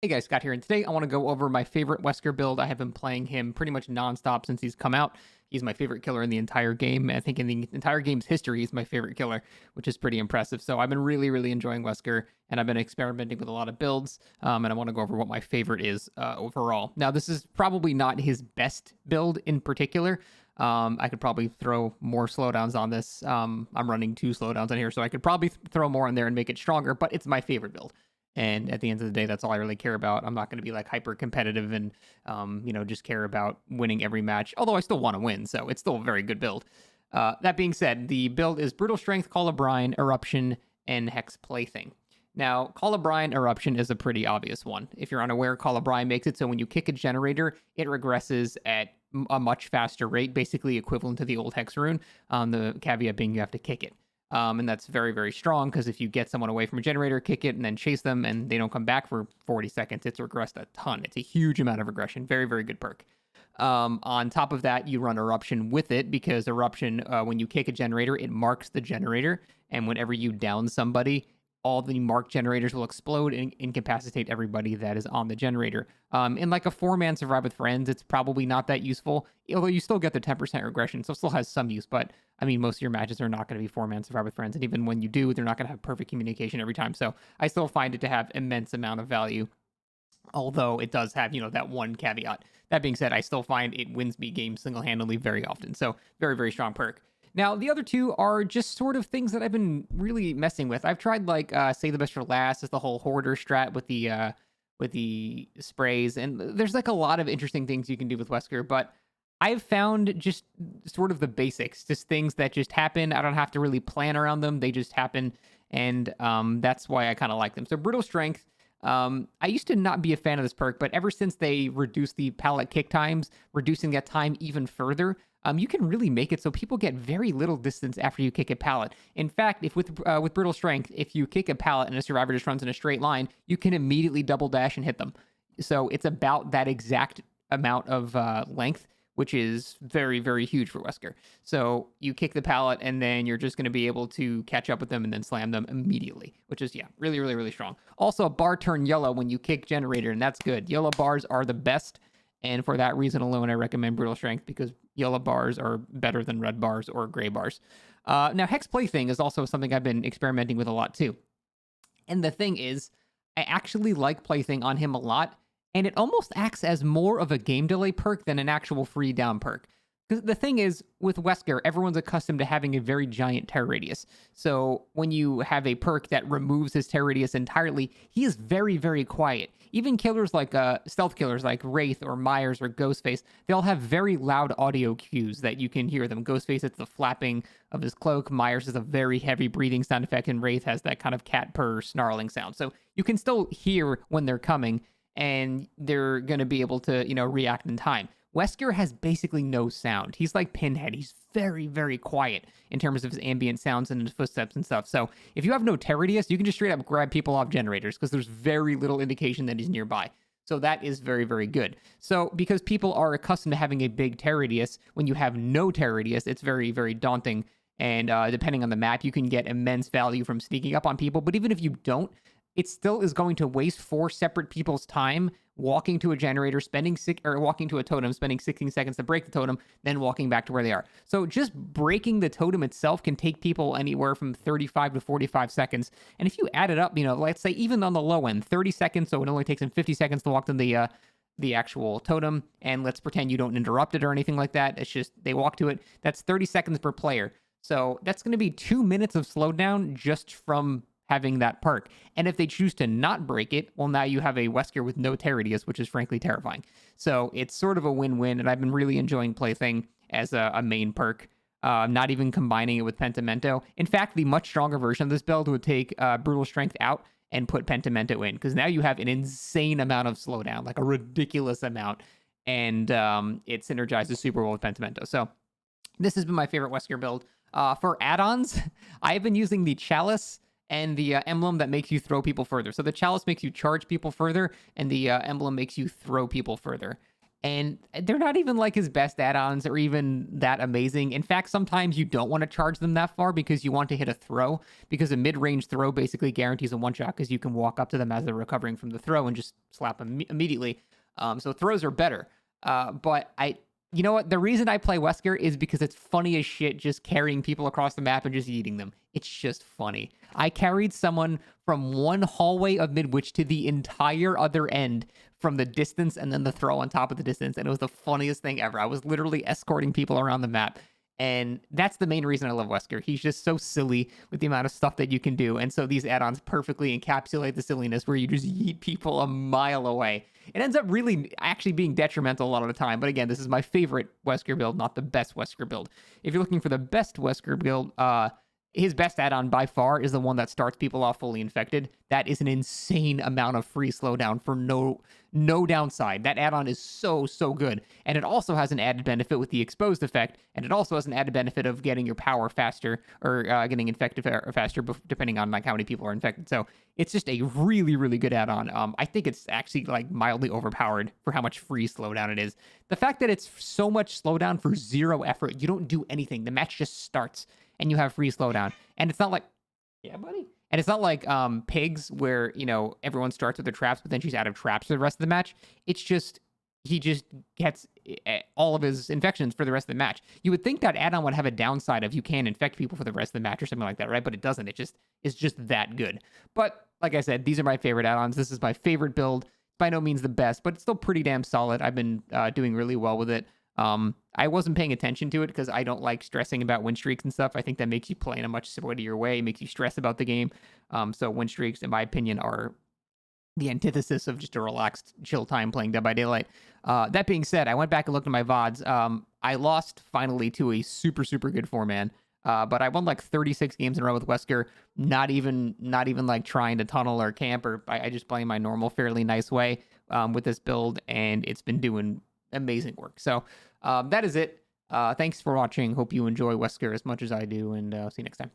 Hey guys, Scott here, and today I want to go over my favorite Wesker build. I have been playing him pretty much nonstop since he's come out. He's my favorite killer in the entire game. I think in the entire game's history, he's my favorite killer, which is pretty impressive. So I've been really enjoying Wesker, and I've been experimenting with a lot of builds, and I want to go over what my favorite is overall. Now, this is probably not his best build in particular. I could probably throw more slowdowns on this. I'm running 2 slowdowns on here, so I could probably throw more in there and make it stronger, but it's my favorite build. And at the end of the day, that's all I really care about. I'm not going to be like hyper competitive and, just care about winning every match. Although I still want to win, so it's still a very good build. That being said, the build is Brutal Strength, Call of Brine, Eruption, and Hex Plaything. Now, Call of Brine Eruption is a pretty obvious one. If you're unaware, Call of Brine makes it so when you kick a generator, it regresses at a much faster rate, basically equivalent to the old Hex rune. The caveat being you have to kick it. And that's very strong because if you get someone away from a generator, kick it, and then chase them, and they don't come back for 40 seconds, it's regressed a ton. It's a huge amount of regression. Very good perk. On top of that, you run Eruption with it because Eruption, when you kick a generator, it marks the generator. And whenever you down somebody, all the marked generators will explode and incapacitate everybody that is on the generator. In like a 4-man Survive with Friends, it's probably not that useful, although you still get the 10% regression, so it still has some use, but I mean, most of your matches are not going to be 4-man Survive with Friends, and even when you do, they're not going to have perfect communication every time, so I still find it to have immense amount of value, although it does have, that one caveat. That being said, I still find it wins me games single-handedly very often, so very strong perk. Now, the other two are just sort of things that I've been really messing with. I've tried, like, Save the Best for Last as the whole hoarder strat with the sprays, and there's, like, a lot of interesting things you can do with Wesker, but I've found just sort of the basics, just things that just happen. I don't have to really plan around them. They just happen, and that's why I kind of like them. So Brutal Strength, I used to not be a fan of this perk, but ever since they reduced the pallet kick times, reducing that time even further, you can really make it so people get very little distance after you kick a pallet. In fact, if with Brutal Strength, if you kick a pallet and a survivor just runs in a straight line, you can immediately double dash and hit them. So it's about that exact amount of length, which is very huge for Wesker. So you kick the pallet, and then you're just going to be able to catch up with them and then slam them immediately, which is, really strong. Also, a bar turn yellow when you kick generator, and that's good. Yellow bars are the best, and for that reason alone, I recommend Brutal Strength, because yellow bars are better than red bars or gray bars. Now, Hex Plaything is also something I've been experimenting with a lot, too. And the thing is, I actually like Plaything on him a lot, and it almost acts as more of a game delay perk than an actual free down perk. Because the thing is, with Wesker, everyone's accustomed to having a very giant terror radius. So when you have a perk that removes his terror radius entirely, he is very quiet. Even killers like stealth killers like Wraith or Myers or Ghostface, they all have very loud audio cues that you can hear them. Ghostface, it's the flapping of his cloak. Myers is a very heavy breathing sound effect, and Wraith has that kind of cat purr snarling sound. So you can still hear when they're coming, and they're going to be able to, react in time. Wesker has basically no sound. He's like Pinhead. He's very quiet in terms of his ambient sounds and his footsteps and stuff. So if you have no terror radius, you can just straight up grab people off generators because there's very little indication that he's nearby. So that is very good. So because people are accustomed to having a big terror radius, when you have no terror radius, it's very daunting. And depending on the map, you can get immense value from sneaking up on people. But even if you don't, it still is going to waste 4 separate people's time walking to a generator, walking to a totem, spending 16 seconds to break the totem, then walking back to where they are. So just breaking the totem itself can take people anywhere from 35 to 45 seconds. And if you add it up, let's say even on the low end, 30 seconds, so it only takes them 50 seconds to walk to the actual totem, and let's pretend you don't interrupt it or anything like that. It's just they walk to it. That's 30 seconds per player. So that's going to be 2 minutes of slowdown just from having that perk. And if they choose to not break it, well, now you have a Wesker with no terror radius, which is frankly terrifying. So it's sort of a win-win, and I've been really enjoying Plaything as a main perk, not even combining it with Pentimento. In fact, the much stronger version of this build would take Brutal Strength out and put Pentimento in, because now you have an insane amount of slowdown, like a ridiculous amount, and it synergizes super well with Pentimento. So this has been my favorite Wesker build. For add-ons, I've been using the Chalice and the emblem that makes you throw people further. So the Chalice makes you charge people further, and the emblem makes you throw people further. And they're not even like his best add-ons or even that amazing. In fact, sometimes you don't want to charge them that far because you want to hit a throw, because a mid-range throw basically guarantees a one-shot because you can walk up to them as they're recovering from the throw and just slap them immediately. So throws are better. But you know what? The reason I play Wesker is because it's funny as shit just carrying people across the map and just eating them. It's just funny. I carried someone from one hallway of Midwich to the entire other end from the distance and then the throw on top of the distance. And it was the funniest thing ever. I was literally escorting people around the map. And that's the main reason I love Wesker. He's just so silly with the amount of stuff that you can do. And so these add-ons perfectly encapsulate the silliness where you just yeet people a mile away. It ends up really actually being detrimental a lot of the time. But again, this is my favorite Wesker build, not the best Wesker build. If you're looking for the best Wesker build, his best add-on by far is the one that starts people off fully infected. That is an insane amount of free slowdown for no downside. That add-on is so good. And it also has an added benefit with the exposed effect, and it also has an added benefit of getting your power faster, or getting infected faster, depending on like how many people are infected. So it's just a really good add-on. I think it's actually like mildly overpowered for how much free slowdown it is. The fact that it's so much slowdown for 0 effort, you don't do anything. The match just starts and you have free slowdown. And it's not like, yeah, buddy. And it's not like pigs where, you know, everyone starts with their traps, but then she's out of traps for the rest of the match. It's just, he just gets all of his infections for the rest of the match. You would think that add-on would have a downside of you can't infect people for the rest of the match or something like that, right? But it doesn't. It just is just that good. But like I said, these are my favorite add-ons. This is my favorite build. By no means the best, but it's still pretty damn solid. I've been doing really well with it. I wasn't paying attention to it because I don't like stressing about win streaks and stuff. I think that makes you play in a much sweatier way, makes you stress about the game. So win streaks, in my opinion, are the antithesis of just a relaxed, chill time playing Dead by Daylight. That being said, I went back and looked at my VODs. I lost finally to a super good 4-man. But I won like 36 games in a row with Wesker, not even like trying to tunnel or camp, or I just play my normal, fairly nice way with this build, and it's been doing amazing work. So that is it. Thanks for watching. Hope you enjoy Wesker as much as I do, and see you next time.